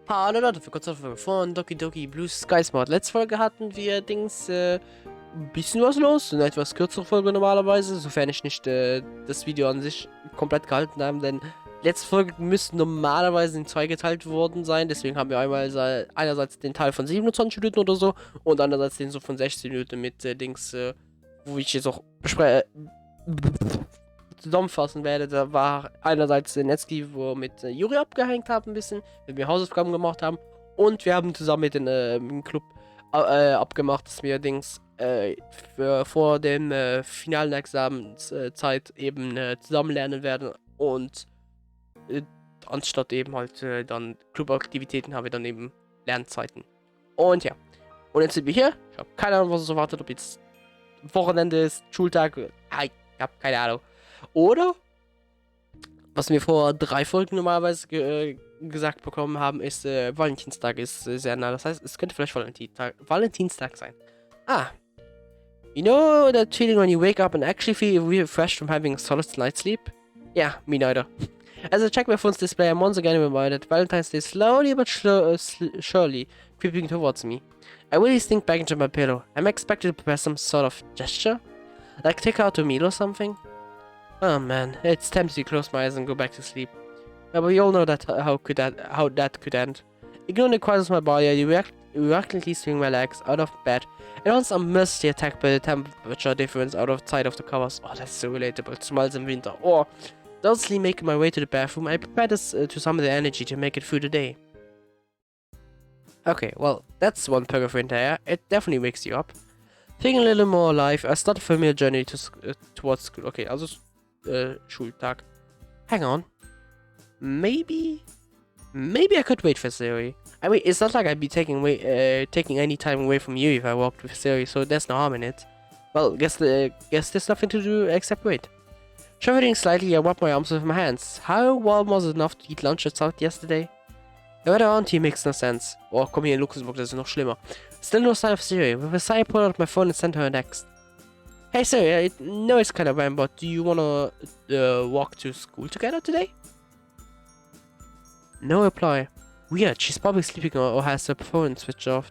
Hallo Leute, für kurz von Doki Doki Blue Sky Smart. Letzte Folge hatten wir ein bisschen was los, eine etwas kürzere Folge normalerweise, sofern ich nicht das Video an sich komplett gehalten habe, denn letzte Folge müsste normalerweise in zwei geteilt worden sein, deswegen haben wir einerseits den Teil von 27 Minuten oder so und andererseits den so von 16 Minuten mit wo ich jetzt auch zusammenfassen werde. Da war einerseits der Netzki, wo wir mit Juri abgehängt haben ein bisschen, wenn wir Hausaufgaben gemacht haben, und wir haben zusammen mit dem Club abgemacht, dass wir vor dem finalen Examenszeit eben zusammen lernen werden, und anstatt eben halt dann Clubaktivitäten haben wir dann eben Lernzeiten. Und ja, und jetzt sind wir hier. Ich habe keine Ahnung, was uns erwartet, ob jetzt Wochenende ist, Schultag, ich habe keine Ahnung. Oder, was wir vor 3 Folgen normalerweise gesagt bekommen haben, ist, Valentinstag ist sehr nah. Das heißt, es könnte vielleicht Valentinstag sein. You know that feeling when you wake up and actually feel refreshed from having a solid night's sleep? Yeah, me neither. As I check my phone's display, I'm once again reminded Valentine's Day slowly but surely creeping towards me. I really sink back into my pillow. Am I expected to prepare some sort of gesture? Like take out a meal or something? Oh man, it's tempting to close my eyes and go back to sleep. But we all know that how that could end. Ignoring the cries of my body, I reluctantly swing my legs out of bed, and once I'm mercilessly attacked by the temperature difference outside of the covers. Oh, that's so relatable. Smiles in winter. Or, dulcely making my way to the bathroom, I prepare this to summon the energy to make it through the day. Okay, well, that's one perk of winter air. It definitely wakes you up. Feeling a little more alive, I start a familiar journey towards school. Okay, also Schultag. Hang on. Maybe I could wait for Siri. I mean, it's not like I'd be taking any time away from you if I walked with Siri, so there's no harm in it. Well, guess there's nothing to do except wait. Shivering slightly, I wipe my arms with my hands. How warm was it enough to eat lunch outside yesterday? The weather around here makes no sense. Oh, komm hier in Luxemburg, das ist noch schlimmer. Still no sign of Siri. With a sigh, I pull out my phone and send her a text. Hey Siri, I know it's kind of random, but do you wanna walk to school together today? No reply. Weird, she's probably sleeping or has her phone switched off.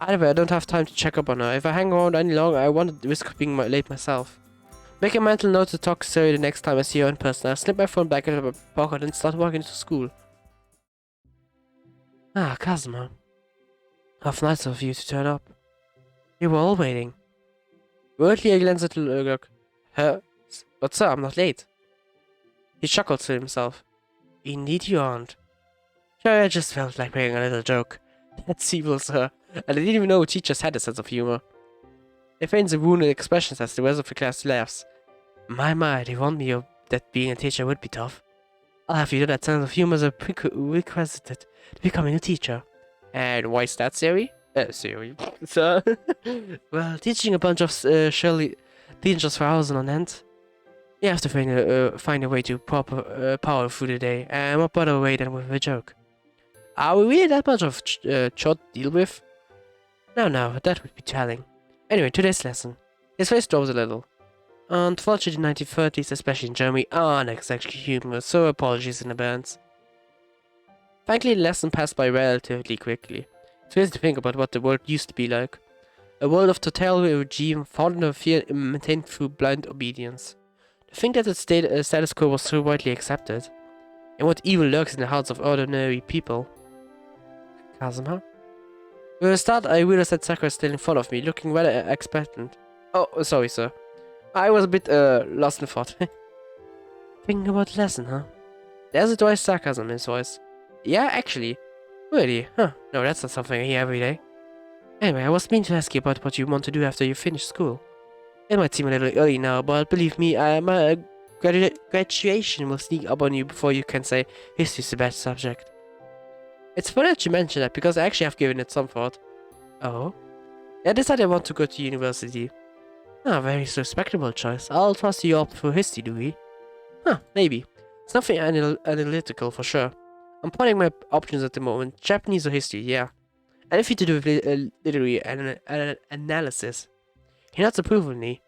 Either way, I don't have time to check up on her. If I hang around any longer, I won't risk being late myself. Make a mental note to talk to Siri the next time I see her in person. I slip my phone back into my pocket and start walking to school. Ah, Kazuma. How nice of you to turn up. We were all waiting. Worldly, I glanced at Urgok. But sir, I'm not late. He chuckled to himself. Indeed you aren't. Sure, I just felt like making a little joke. That's evil, sir. And I didn't even know teachers had a sense of humor. They feigns a wounded expressions as the rest of the class laughs. My, they warned me that being a teacher would be tough. I'll have you know that sense of humor is a prerequisite to becoming a teacher. And why is that, Siri? Siri. Sir? Well, teaching a bunch of surely teachers for hours on end. You have to find a way to power through the day, and what better way than with a joke? Are we really that much of chot to deal with? No, that would be telling. Anyway, today's lesson. His face drops a little. Unfortunately, the 1930s, especially in Germany, aren't exactly humorous, so apologies in advance. Thankfully, the lesson passed by relatively quickly. It's easy to think about what the world used to be like. A world of totalitarian regime founded on fear and maintained through blind obedience. To think that the status quo was so widely accepted, and what evil lurks in the hearts of ordinary people. Kazuma? With a start, I realized that Sakura is still in front of me, looking rather expectant. Oh, sorry, sir. I was a bit lost in thought. Thinking about the lesson, huh? There's a dry sarcasm in his voice. Yeah, actually. Really? Huh. No, that's not something I hear every day. Anyway, I was meaning to ask you about what you want to do after you finish school. It might seem a little early now, but believe me, my graduation will sneak up on you before you can say history's the best subject. It's funny that you mention that, because I actually have given it some thought. Oh? I decided I want to go to university. Ah, very respectable choice. I'll trust you up for history, do we? Huh, maybe. It's nothing analytical for sure. I'm putting my options at the moment. Japanese or history, yeah. Anything to do with literary analysis. He nods approvingly.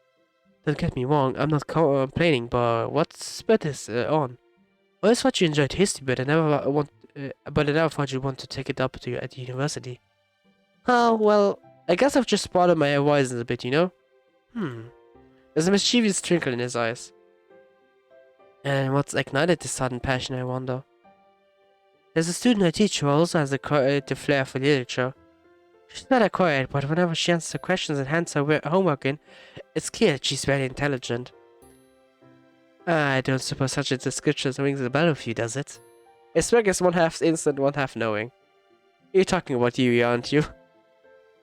Don't get me wrong, I'm not complaining, but what spurt is on? I always thought you enjoyed history, but I never thought you'd want to take it up at the university. Oh, well, I guess I've just broadened my horizons a bit, you know? There's a mischievous twinkle in his eyes. And what's ignited this sudden passion, I wonder? There's a student I teach who also has a creative flair for literature. She's not that quiet, but whenever she answers questions and hands her homework in, it's clear that she's very intelligent. I don't suppose such a description rings a bell with you, does it? It's like it's one half instant, one half knowing. You're talking about you, aren't you?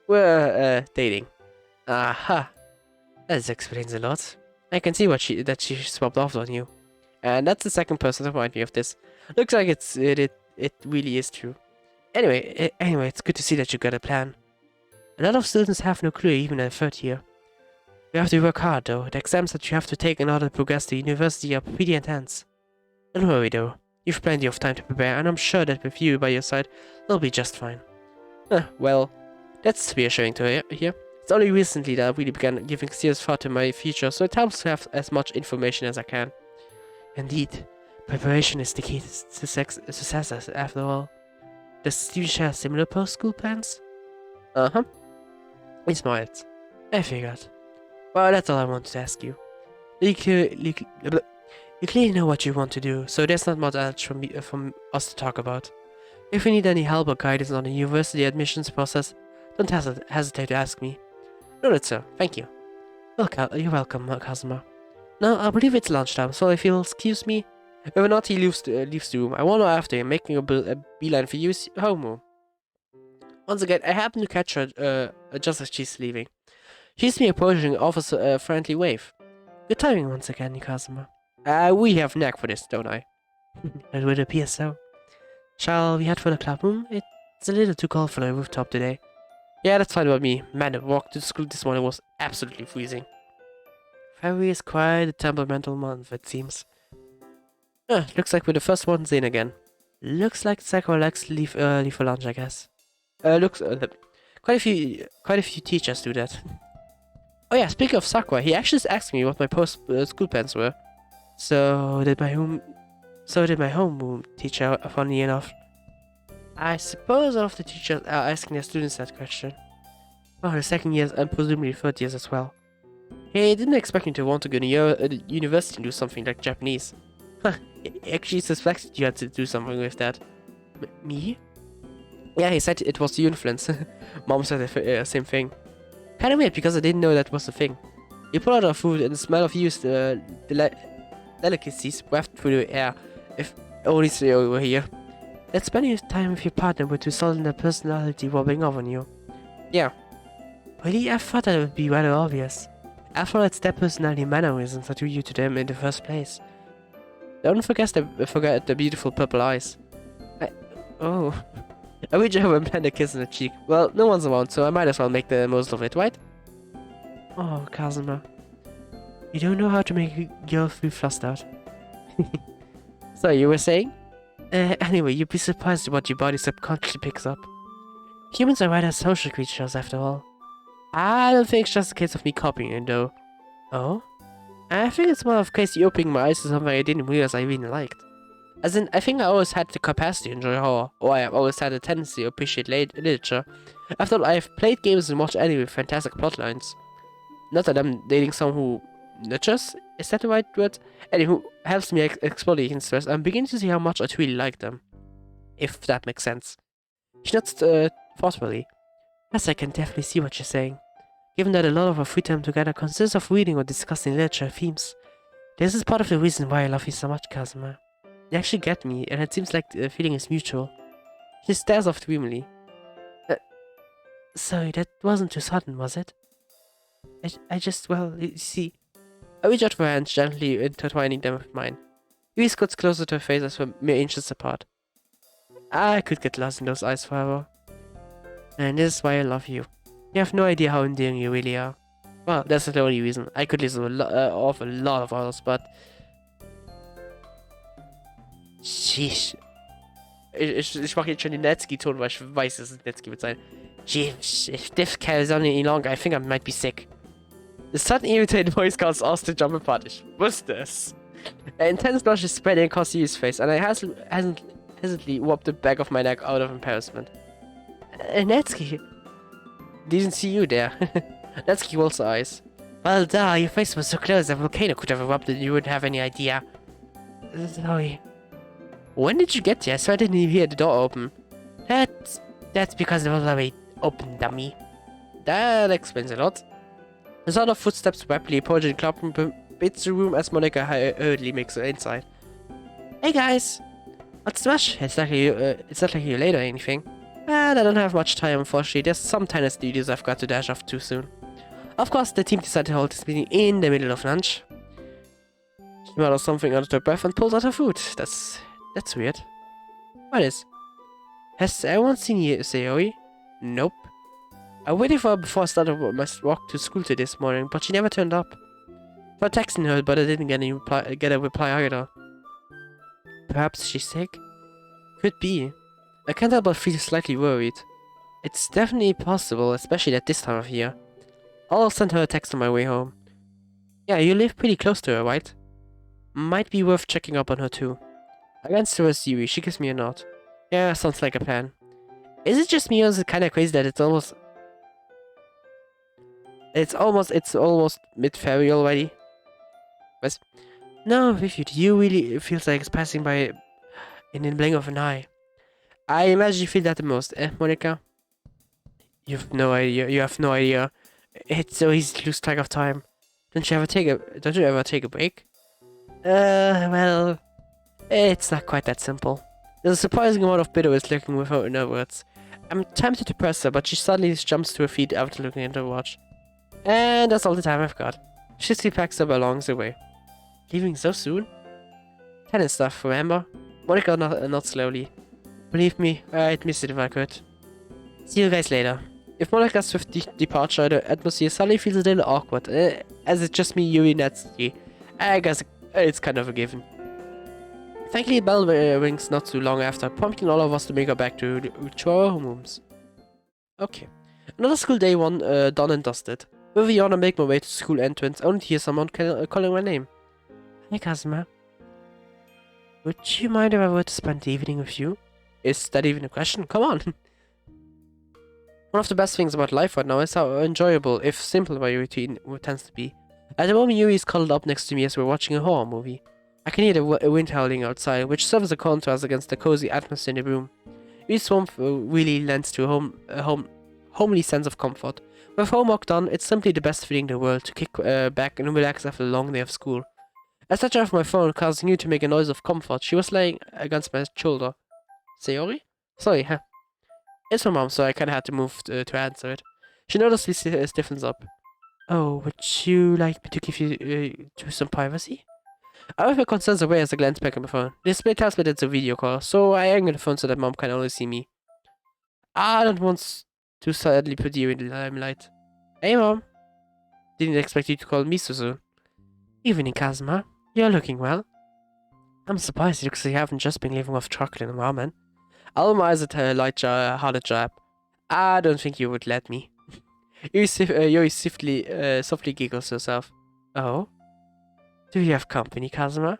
We're, dating. Aha! That explains a lot. I can see that she swapped off on you. And that's the second person to remind me of this. Looks like it really is true. Anyway, it's good to see that you got a plan. A lot of students have no clue even in third year. You have to work hard though. The exams that you have to take in order to progress to university are pretty intense. Don't worry though. You've plenty of time to prepare, and I'm sure that with you by your side, you'll be just fine. Well, that's reassuring to hear. It's only recently that I really began giving serious thought to my future, so it helps to have as much information as I can. Indeed, preparation is the key to success after all. Does you share similar post-school plans? Uh-huh. He smiled. I figured. Well, that's all I wanted to ask you. You clearly know what you want to do, so there's not much else from us to talk about. If you need any help or guidance on the university admissions process, don't hesitate to ask me. Noted, sir. Thank you. You're welcome, customer. Now, I believe it's lunchtime, so if you'll excuse me. Whether or not he leaves the room, I wander after him, making a beeline for his home room. Once again, I happen to catch her just as she's leaving. She sees me approaching and offers a friendly wave. Good timing once again, customer. We have knack for this, don't I? It would appear so. Shall we head for the club room? It's a little too cold for the rooftop today. Yeah, that's fine with me. Man, the walk to school this morning was absolutely freezing. February is quite a temperamental month, it seems. Looks like we're the first ones in again. Looks like Sakura likes to leave early for lunch, I guess. Quite a few teachers do that. Oh yeah, speaking of Sakura, he actually asked me what my school plans were. So did my homeroom teacher, funny enough. I suppose all of the teachers are asking their students that question. Oh, the second years and presumably third years as well. He didn't expect me to want to go to university and do something like Japanese. Huh, he actually suspected you had to do something with that. Me? Yeah, he said it was the influence. Mom said the same thing. Kinda weird because I didn't know that was a thing. You pull out our food and the smell of used delicacies wafted through the air. If only they were here. That spending time with your partner would result in their personality rubbing off on you. Yeah. Really? I thought that would be rather obvious. After all, it's their personality mannerisms that drew you to them in the first place. Don't forget the beautiful purple eyes. I reach over and plant a kiss on the cheek. Well, no one's around, so I might as well make the most of it, right? Oh, Kazuma. You don't know how to make a girl feel flustered. So, you were saying? Anyway, you'd be surprised at what your body subconsciously picks up. Humans are rather social creatures, after all. I don't think it's just a case of me copying it, though. Oh? I think it's more of a case of opening my eyes to something I didn't realize I really liked. As in, I think I always had the capacity to enjoy horror, or I have always had a tendency to appreciate literature. After all, I have played games and watched anime with fantastic plotlines. Not that I'm dating someone who nurtures, is that the right word? Anywho, helps me explore the interests. I'm beginning to see how much I truly like them. If that makes sense. She nods thoughtfully. Yes, I can definitely see what you're saying. Given that a lot of our free time together consists of reading or discussing literature themes. This is part of the reason why I love you so much, Kazuma. You actually get me, and it seems like the feeling is mutual. She stares off dreamily. Sorry, that wasn't too sudden, was it? I just, well, you see. I reach out for her hands, gently intertwining them with mine. We squats closer to her face as we're mere inches apart. I could get lost in those eyes forever. And this is why I love you. You have no idea how endearing you really are. Well, that's not the only reason. I could list off a lot of others, but... Sheesh. Ich mache jetzt schon den Netski-Ton, weil ich weiß, dass es Netski wird sein. Jeez, if this carries on any longer, I think I might be sick. The sudden irritated voice calls us to jump apart. Ich wusste es. An intense blush is spreading across Yui's face, and I hesitantly whopped the back of my neck out of embarrassment. Natsuki, didn't see you there. Natsuki rolls her eyes. Well, duh, your face was so close a volcano could have erupted and you wouldn't have any idea. Sorry. When did you get there? So I didn't even hear the door open. That's because it was already open, dummy. That explains a lot. The sound of footsteps rapidly approaching the club bits the room as Monica hurriedly makes her inside. Hey guys! What's the rush? It's not like you're late or anything. I don't have much time, unfortunately. There's some tiny studios I've got to dash off too soon. Of course, the team decided to hold this meeting in the middle of lunch. She mutters something under her breath and pulls out her food. That's weird. What is? Has everyone seen you, ZOWIE? Nope. I waited for her before I started my walk to school today this morning, but she never turned up. I tried texting her, but I didn't get a reply either. Perhaps she's sick? Could be. I can't help but feel slightly worried. It's definitely possible, especially at this time of year. I'll send her a text on my way home. Yeah, you live pretty close to her, right? Might be worth checking up on her too. I glance towards Yui. She gives me a nod. Yeah, sounds like a plan. Is it just me or is it kinda crazy that it's almost mid-February already? What? No, with you. You really feels like it's passing by in the blink of an eye. I imagine you feel that the most, Monica? You have no idea. It's so easy to lose track of time. Don't you ever take a break? Well, it's not quite that simple. There's a surprising amount of bitterness lurking without in her words. I'm tempted to press her, but she suddenly jumps to her feet after looking at her watch. And that's all the time I've got. She packs her belongings away. Leaving so soon? Tennis stuff, remember? Monica nods slowly. Believe me, I'd miss it if I could. See you guys later. If Monica's swift departure, the atmosphere suddenly feels a little awkward, as it's just me, Yui, and Natsuki. I guess it's kind of a given. Thankfully, the bell rings not too long after, prompting all of us to make our back to our home rooms. Okay. Another school day done and dusted. With a yawn, I make my way to the school entrance, only to hear someone calling my name. Hi, Kazuma. Would you mind if I were to spend the evening with you? Is that even a question? Come on! One of the best things about life right now is how enjoyable, if simple, my routine tends to be. At the moment, Yuri is cuddled up next to me as we're watching a horror movie. I can hear the wind howling outside, which serves as a contrast against the cozy atmosphere in the room. Yuri's warmth really lends to a homely sense of comfort. With homework done, it's simply the best feeling in the world to kick back and relax after a long day of school. I snatched off my phone, causing you to make a noise of comfort. She was laying against my shoulder. Sayori? Sorry, huh? It's my mom, so I kinda had to move to answer it. She noticeably stiffens up. Oh, would you like me to give you some privacy? I have my concerns away as I glance back at my phone. The display tells me that it's a video call, so I angle the phone so that mom can only see me. I don't want to sadly put you in the limelight. Hey, mom. Didn't expect you to call me so soon. Evening, Kazuma. You're looking well. I'm surprised it looks like you haven't just been living off chocolate and ramen. I'll eyes at her light hearted jab. I don't think you would let me. Yuri softly giggles herself. Oh? Do you have company, Kazuma?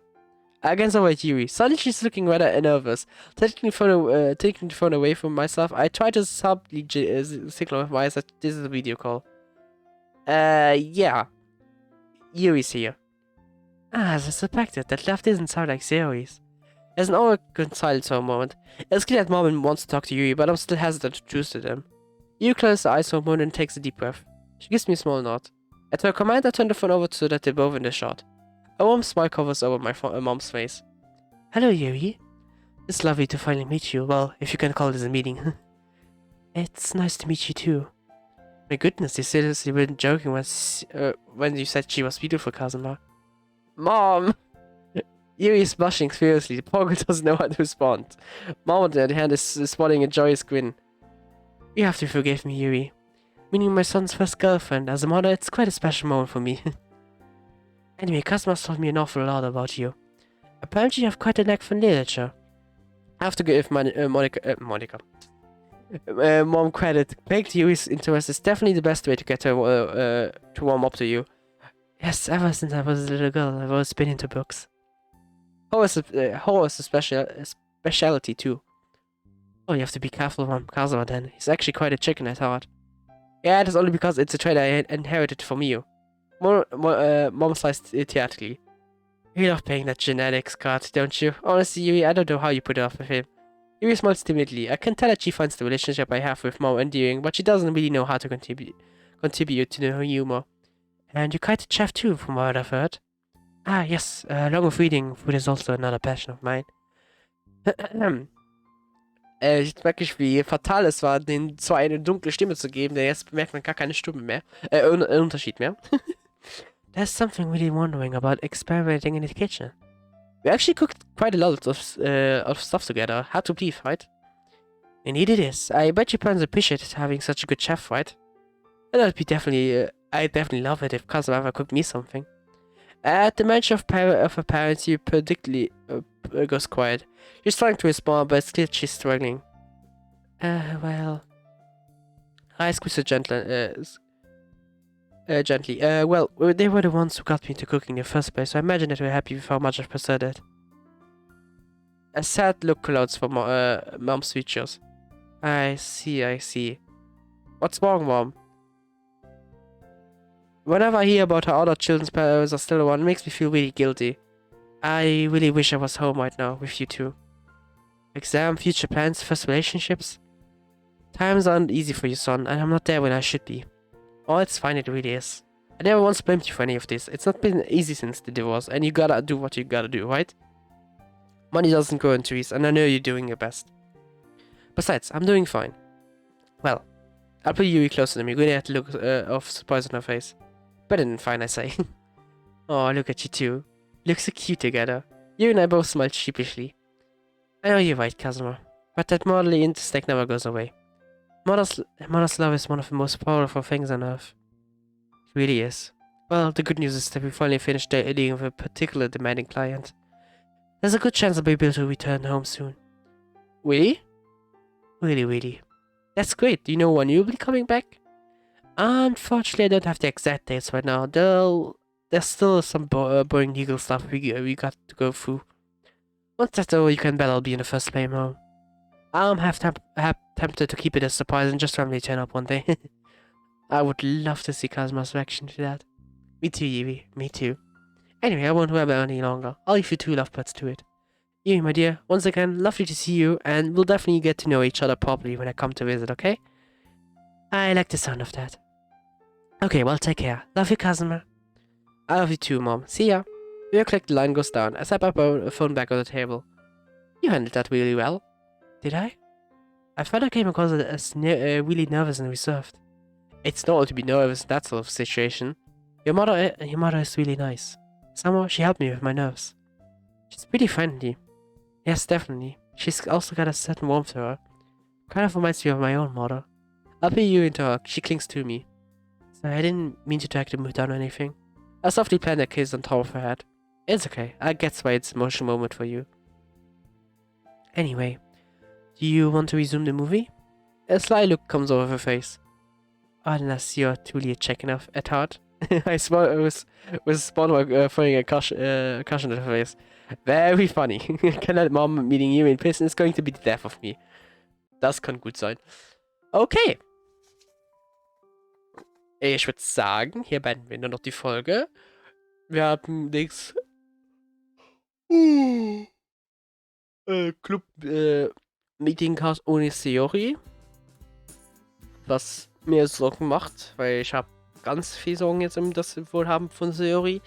I glance over at Yuri. Suddenly she's looking rather nervous. Taking the phone away from myself, I try to subtly signal with my eyes that this is a video call. Yeah. Yuri's here. As I suspected, that laugh doesn't sound like Zero's. There's an awkward silence for a moment. It's clear that Mom wants to talk to Yuri, but I'm still hesitant to introduce to them. Yuri closes her eyes for a moment and takes a deep breath. She gives me a small nod. At her command, I turn the phone over so that they're both in the shot. A warm smile covers over my mom's face. Hello, Yuri. It's lovely to finally meet you. Well, if you can call this a meeting. It's nice to meet you too. My goodness, you seriously weren't joking when you said she was beautiful, Kazuma. Mom! Yuri is blushing furiously. The poor girl doesn't know how to respond. Mom, on the other hand, is sporting a joyous grin. You have to forgive me, Yuri. Meeting my son's first girlfriend. As a mother, it's quite a special moment for me. Anyway, Kazuma's told me an awful lot about you. Apparently you have quite a knack for literature. I have to give Monica. Mom credit. Baked Yuri's interest is definitely the best way to get her to warm up to you. Yes, ever since I was a little girl, I've always been into books. Horror is a specialty too. Oh, you have to be careful from Kazuma then. He's actually quite a chicken at heart. Yeah, it is only because it's a trait I inherited from you. Mom sliced it theatrically. You love playing that genetics card, don't you? Honestly, Yui, I don't know how you put it off with him. Yui smiles timidly. I can tell that she finds the relationship I have with Mom endearing, but she doesn't really know how to contribute to the humor. And you're quite a chef too, from what I've heard. Ah, yes, along with reading, food is also another passion of mine. Ich wirklich, wie fatal es war, den zwar eine dunkle Stimme zu geben, denn jetzt bemerkt man gar keine Stimme mehr. Unterschied mehr. There's something really wondering about experimenting in the kitchen. We actually cooked quite a lot of stuff together. Hard to believe, right? Indeed it is. I bet your parents appreciate having such a good chef, right? And I'd definitely love it if Kazuma ever cooked me something. At the mention of her parents, you predictably goes quiet. She's trying to respond, but it's clear she's struggling. Well... I squeeze her gently. Well, they were the ones who got me into cooking in the first place, so I imagine that we're happy with how much I've pursued it. A sad look clouds for Mom's features. I see. What's wrong, Mom? Whenever I hear about how other children's parents are still around, it makes me feel really guilty. I really wish I was home right now with you two. Exam, future plans, first relationships. Times aren't easy for you, son, and I'm not there when I should be. Oh, it's fine, it really is. I never once blamed you for any of this. It's not been easy since the divorce, and you gotta do what you gotta do, right? Money doesn't grow on trees, and I know you're doing your best. Besides, I'm doing fine. Well, I'll put Yui closer to me. Really had to look of surprise on her face. Better than fine, I say. Oh, look at you two. Look so cute together. You and I both smiled sheepishly. I know you're right, Kazuma, but that motherly instinct never goes away. Mother's love is one of the most powerful things on earth. It really is. Well, the good news is that we finally finished dealing with a particular demanding client. There's a good chance I'll be able to return home soon. Really? Really. That's great. Do you know when you'll be coming back? Unfortunately, I don't have the exact dates right now. There's still some boring legal stuff we got to go through. Once that's over, you can bet I'll be in the first plane home. I'm half tempted to keep it a surprise and just randomly turn up one day. I would love to see Kazuma's reaction to that. Me too, Yui. Me too. Anyway, I won't ramble any longer. I'll leave you two lovebirds to it. Yui, my dear, once again, lovely to see you, and we'll definitely get to know each other properly when I come to visit, okay? I like the sound of that. Okay, well, take care. Love you, Kazuma. I love you too, Mom. See ya. Your click, the line goes down. I set my phone back on the table. You handled that really well. Did I? I thought I came across as really nervous and reserved. It's normal to be nervous in that sort of situation. Your mother is really nice. Somehow she helped me with my nerves. She's pretty friendly. Yes, definitely. She's also got a certain warmth to her. Kind of reminds me of my own mother. I'll put you into her. She clings to me. Sorry, I didn't mean to drag the mood down or anything. I softly planted a kiss on top of her head. It's okay. I get why it's an emotional moment for you. Anyway, do you want to resume the movie? A sly look comes over her face. Unless you're truly a chicken at heart. I was spawned by throwing a caution at her face. Very funny. Can Mom meeting you in person is going to be the death of me. Das kann gut sein. Okay. Ich würde sagen, hier beenden wir nur noch die Folge. Wir haben nichts. Club Meeting House ohne Theorie. Was mir Sorgen macht, weil ich habe ganz viel Sorgen jetzt um das Wohlhaben von Theorie.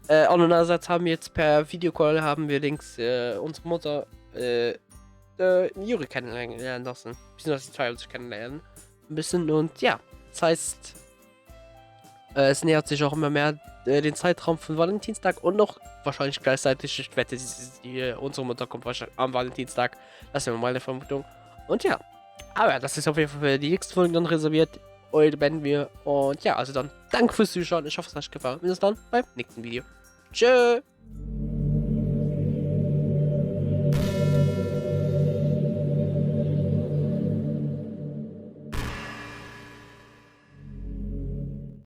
Andererseits haben wir jetzt per Videocall links unsere Mutter Juri kennenlernen lassen. Beziehungsweise die zwei uns kennenlernen. Ein bisschen und ja, das heißt, es nähert sich auch immer mehr den Zeitraum von Valentinstag und noch wahrscheinlich gleichzeitig, ich wette, unsere Mutter kommt wahrscheinlich am Valentinstag. Das wäre mal eine Vermutung. Und ja, aber das ist auf jeden Fall für die nächste Folge dann reserviert. Heute beenden wir. Und ja, also dann danke fürs Zuschauen. Ich hoffe, es hat euch gefallen. Bis dann beim nächsten Video. Tschö.